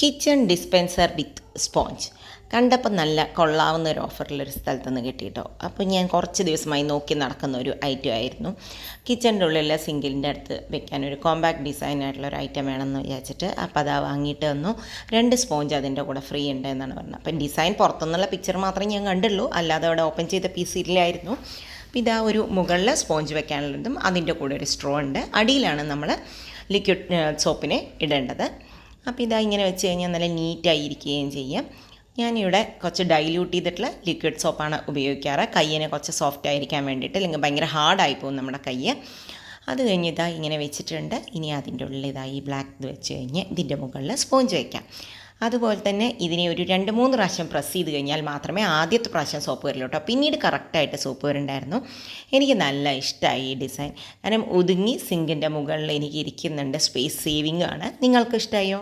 Kitchen dispenser വിത്ത് sponge കണ്ടപ്പോൾ നല്ല കൊള്ളാവുന്ന ഒരു ഓഫറിലൊരു സ്ഥലത്ത് നിന്ന് കിട്ടിയിട്ടോ. അപ്പോൾ ഞാൻ കുറച്ച് ദിവസമായി നോക്കി നടക്കുന്ന ഒരു ഐറ്റം ആയിരുന്നു. കിച്ചണിൻ്റെ ഉള്ളിലെ സിങ്കിൻ്റെ അടുത്ത് വെക്കാൻ ഒരു കോമ്പാക്ട് ഡിസൈൻ ആയിട്ടുള്ള ഒരു ഐറ്റം വേണമെന്ന് വിചാരിച്ചിട്ട് അപ്പോൾ അതാ വാങ്ങിയിട്ട് വന്നു. 2 സ്പോഞ്ച് അതിൻ്റെ കൂടെ ഫ്രീ ഉണ്ട് എന്നാണ് പറഞ്ഞത്. അപ്പം ഡിസൈൻ പുറത്തുനിന്നുള്ള പിക്ചർ മാത്രമേ ഞാൻ കണ്ടുള്ളൂ, അല്ലാതെ അവിടെ ഓപ്പൺ ചെയ്ത പീസിലായിരുന്നു. അപ്പോൾ ഇതാ ഒരു മുകളിൽ സ്പോഞ്ച് വെക്കാനുള്ളതും അതിൻ്റെ കൂടെ ഒരു സ്ട്രോ ഉണ്ട്. അടിയിലാണ് നമ്മൾ ലിക്വിഡ് സോപ്പിനെ ഇടേണ്ടത്. അപ്പോൾ ഇതാ ഇങ്ങനെ വെച്ച് കഴിഞ്ഞാൽ നല്ല നീറ്റായിരിക്കുകയും ചെയ്യും. ഞാനിവിടെ കുറച്ച് ഡൈല്യൂട്ട് ചെയ്തിട്ടുള്ള ലിക്വിഡ് സോപ്പാണ് ഉപയോഗിക്കാറ്, കയ്യിന് കുറച്ച് സോഫ്റ്റ് ആയിരിക്കാൻ വേണ്ടിയിട്ട്, അല്ലെങ്കിൽ ഭയങ്കര ഹാർഡായി പോകും നമ്മുടെ കയ്യ്. അത് കഴിഞ്ഞ് ഇതാ ഇങ്ങനെ വെച്ചിട്ടുണ്ട്. ഇനി അതിൻ്റെ ഉള്ളിൽ ഇതാ ഈ ബ്ലാക്ക് ഇത് വെച്ച് കഴിഞ്ഞ് ഇതിൻ്റെ മുകളിൽ സ്പോഞ്ച് വയ്ക്കാം. അതുപോലെ തന്നെ ഇതിനെ ഒരു 2-3 പ്രാവശ്യം പ്രസ് ചെയ്ത് കഴിഞ്ഞാൽ മാത്രമേ ആദ്യത്തെ പ്രാവശ്യം സോപ്പ് വരില്ല കേട്ടോ. പിന്നീട് കറക്റ്റായിട്ട് സോപ്പ് വരുന്നുണ്ടായിരുന്നു. എനിക്ക് നല്ല ഇഷ്ടമായി ഈ ഡിസൈൻ. കാരണം ഒതുങ്ങി സിങ്കിൻ്റെ മുകളിൽ എനിക്ക് ഇരിക്കുന്നുണ്ട്, സ്പേസ് സേവിങ് ആണ്. നിങ്ങൾക്ക് ഇഷ്ടമായോ?